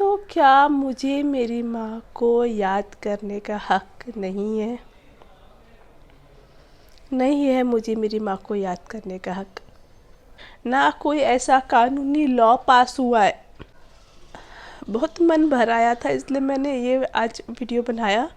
तो क्या मुझे मेरी माँ को याद करने का हक नहीं है? नहीं है मुझे मेरी माँ को याद करने का हक। ना कोई ऐसा कानूनी लॉ पास हुआ है। बहुत मन भर आया था इसलिए मैंने ये आज वीडियो बनाया।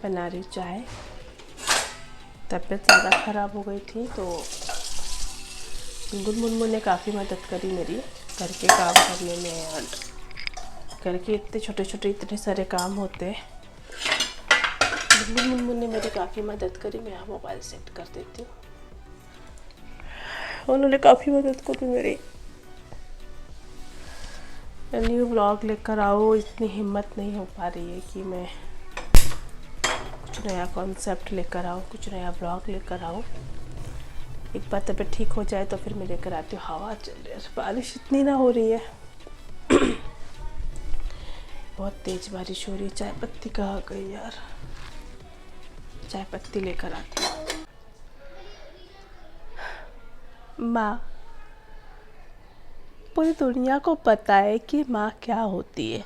बना रही चाय। तबीयत ज़्यादा ख़राब हो गई थी तो गुनगुन ने काफ़ी मदद करी मेरी घर के काम करने में। और घर के इतने छोटे छोटे इतने सारे काम होते। गुनगुन ने मेरी काफ़ी मदद करी। मैं यहाँ मोबाइल सेट कर देती हूँ। उन्होंने काफ़ी मदद करी मेरी। न्यू व्लॉग लेकर आओ, इतनी हिम्मत नहीं हो पा रही है कि मैं कुछ नया कॉन्सेप्ट लेकर आऊँ, कुछ नया व्लॉग लेकर आऊँ। एक बार तबीयत ठीक हो जाए तो फिर मैं लेकर आती हूँ। हवा चल रही है, बारिश इतनी ना हो रही है। बहुत तेज बारिश हो रही है। चाय पत्ती कहाँ गई यार? चाय पत्ती लेकर आती हूँ। माँ, पूरी दुनिया को पता है कि माँ क्या होती है।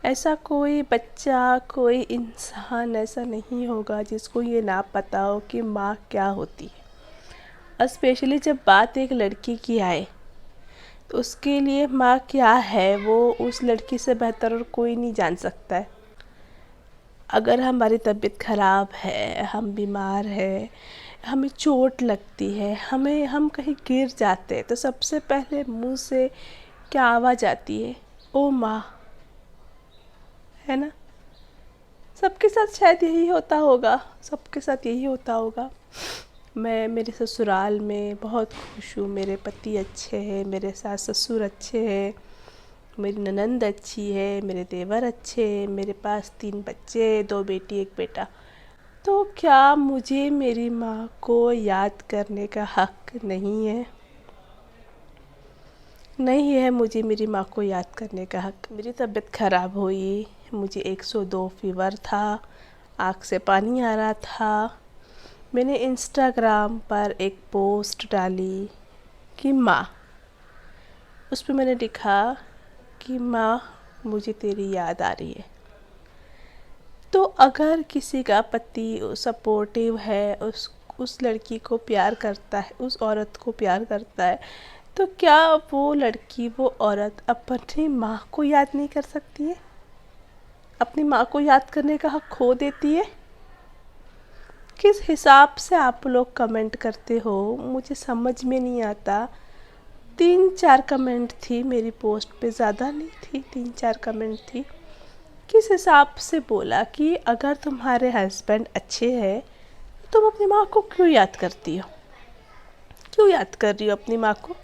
ऐसा कोई बच्चा, कोई इंसान ऐसा नहीं होगा जिसको ये ना पता हो कि माँ क्या होती है। और स्पेशली जब बात एक लड़की की आए तो उसके लिए माँ क्या है वो उस लड़की से बेहतर और कोई नहीं जान सकता है। अगर हमारी तबीयत ख़राब है, हम बीमार हैं, हमें चोट लगती है, हम कहीं गिर जाते हैं तो सबसे पहले मुंह से क्या आवाज़ आती है? ओ माँ, है ना? सबके साथ शायद यही होता होगा। सबके साथ यही होता होगा। मैं मेरे ससुराल में बहुत खुश हूँ। मेरे पति अच्छे हैं, मेरे सास ससुर अच्छे हैं, मेरी ननंद अच्छी है, मेरे देवर अच्छे हैं, मेरे पास 3 बच्चे, 2 बेटी 1 बेटा। तो क्या मुझे मेरी माँ को याद करने का हक नहीं है? नहीं है मुझे मेरी माँ को याद करने का हक। मेरी तबीयत ख़राब हुई, मुझे 102 फीवर था, आँख से पानी आ रहा था। मैंने इंस्टाग्राम पर एक पोस्ट डाली कि माँ, उस पर मैंने लिखा कि माँ मुझे तेरी याद आ रही है। तो अगर किसी का पति सपोर्टिव है, उस लड़की को प्यार करता है, उस औरत को प्यार करता है, तो क्या वो लड़की, वो औरत अपनी माँ को याद नहीं कर सकती है? अपनी माँ को याद करने का हक खो देती है? किस हिसाब से आप लोग कमेंट करते हो मुझे समझ में नहीं आता। 3-4 कमेंट थी मेरी पोस्ट पे, ज़्यादा नहीं थी, 3-4 कमेंट थी। किस हिसाब से बोला कि अगर तुम्हारे हस्बैंड अच्छे हैं तो तुम अपनी माँ को क्यों याद करती हो? क्यों याद कर रही हो अपनी माँ को?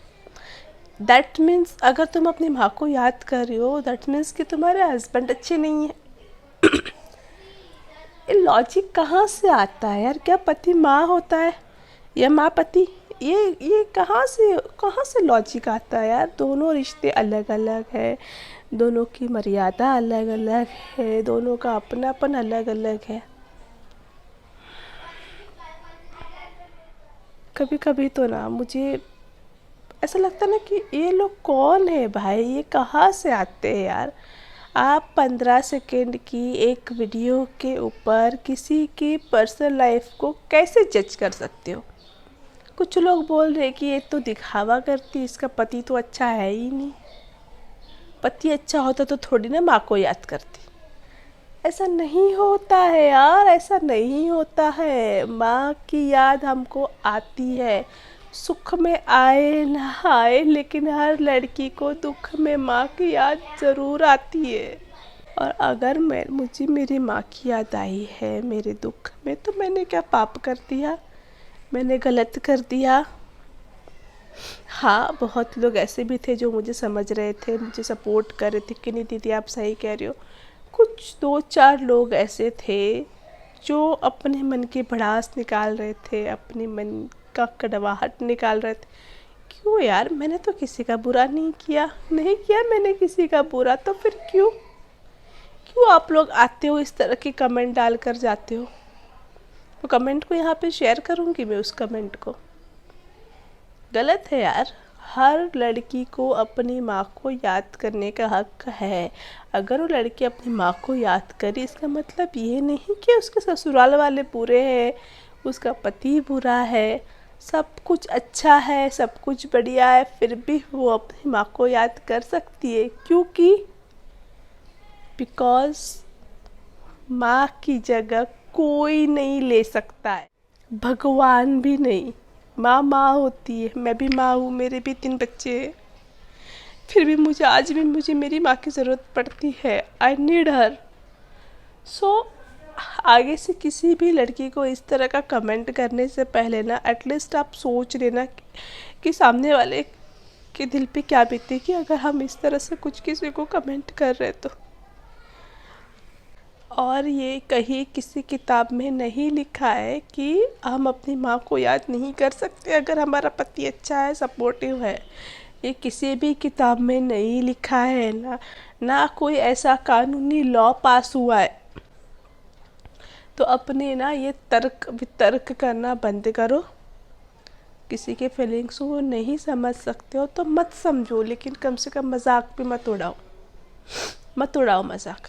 दैट मीन्स अगर तुम अपनी माँ को याद कर रही हो, दैट मीन्स कि तुम्हारे हस्बैंड अच्छे नहीं हैं। ये लॉजिक कहाँ से आता है यार? क्या पति माँ होता है या माँ पति? ये कहाँ से लॉजिक आता है यार? दोनों रिश्ते अलग अलग है, दोनों की मर्यादा अलग अलग है, दोनों का अपनापन अलग अलग है। कभी कभी तो ना मुझे ऐसा लगता है ना कि ये लोग कौन है भाई? ये कहाँ से आते हैं यार? आप 15 सेकेंड की एक वीडियो के ऊपर किसी की पर्सनल लाइफ को कैसे जज कर सकते हो? कुछ लोग बोल रहे कि ये तो दिखावा करती, इसका पति तो अच्छा है ही नहीं। पति अच्छा होता तो थोड़ी ना माँ को याद करती। ऐसा नहीं होता है यार, ऐसा नहीं होता है। माँ की याद हमको आती है, सुख में आए ना आए, लेकिन हर लड़की को दुख में माँ की याद ज़रूर आती है। और अगर मुझे मेरी माँ की याद आई है मेरे दुख में, तो मैंने क्या पाप कर दिया? मैंने गलत कर दिया? हाँ, बहुत लोग ऐसे भी थे जो मुझे समझ रहे थे, मुझे सपोर्ट कर रहे थे कि नहीं दीदी आप सही कह रही हो। कुछ 2-4 लोग ऐसे थे जो अपने मन की भड़ास निकाल रहे थे, अपने मन का कड़वाहट निकाल रहे थे। क्यों यार, मैंने तो किसी का बुरा नहीं किया, नहीं किया मैंने किसी का बुरा, तो फिर क्यों क्यों आप लोग आते हो इस तरह के कमेंट डाल कर जाते हो। तो कमेंट को यहाँ पे शेयर करूँगी मैं, उस कमेंट को। गलत है यार। हर लड़की को अपनी माँ को याद करने का हक है। अगर वो लड़की अपनी माँ को याद करे, इसका मतलब ये नहीं कि उसके ससुराल वाले बुरे हैं, उसका पति बुरा है, सब कुछ अच्छा है, सब कुछ बढ़िया है, फिर भी वो अपनी माँ को याद कर सकती है। क्योंकि बिकॉज माँ की जगह कोई नहीं ले सकता है, भगवान भी नहीं। माँ माँ होती है, मैं भी माँ हूँ, मेरे भी 3 बच्चे हैं, फिर भी मुझे आज भी मुझे मेरी माँ की ज़रूरत पड़ती है। आई नीड हर। सो आगे से किसी भी लड़की को इस तरह का कमेंट करने से पहले ना एटलीस्ट आप सोच लेना कि सामने वाले के दिल पे क्या बीती कि अगर हम इस तरह से कुछ किसी को कमेंट कर रहे तो। और ये कहीं किसी किताब में नहीं लिखा है कि हम अपनी माँ को याद नहीं कर सकते अगर हमारा पति अच्छा है, सपोर्टिव है। ये किसी भी किताब में नहीं लिखा है, ना कोई ऐसा कानूनी लॉ पास हुआ है। तो अपने ना ये तर्क वितर्क करना बंद करो। किसी के फीलिंग्स को नहीं समझ सकते हो तो मत समझो, लेकिन कम से कम मजाक भी मत उड़ाओ मजाक।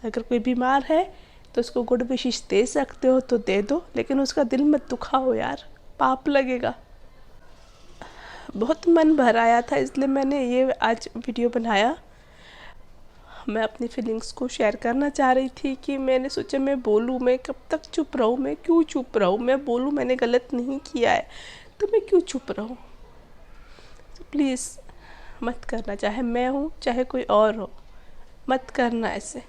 अगर कोई बीमार है तो उसको गुड विशेस दे सकते हो तो दे दो, लेकिन उसका दिल मत दुखाओ यार, पाप लगेगा। बहुत मन भर आया था इसलिए मैंने ये आज वीडियो बनाया। मैं अपनी फीलिंग्स को शेयर करना चाह रही थी कि मैंने सोचा मैं बोलूँ, मैं कब तक चुप रहूँ, मैं क्यों चुप रहूँ, मैं बोलूँ मैंने गलत नहीं किया है तो मैं क्यों चुप रहूँ। तो प्लीज़ मत करना, चाहे मैं हूँ चाहे कोई और हो, मत करना ऐसे।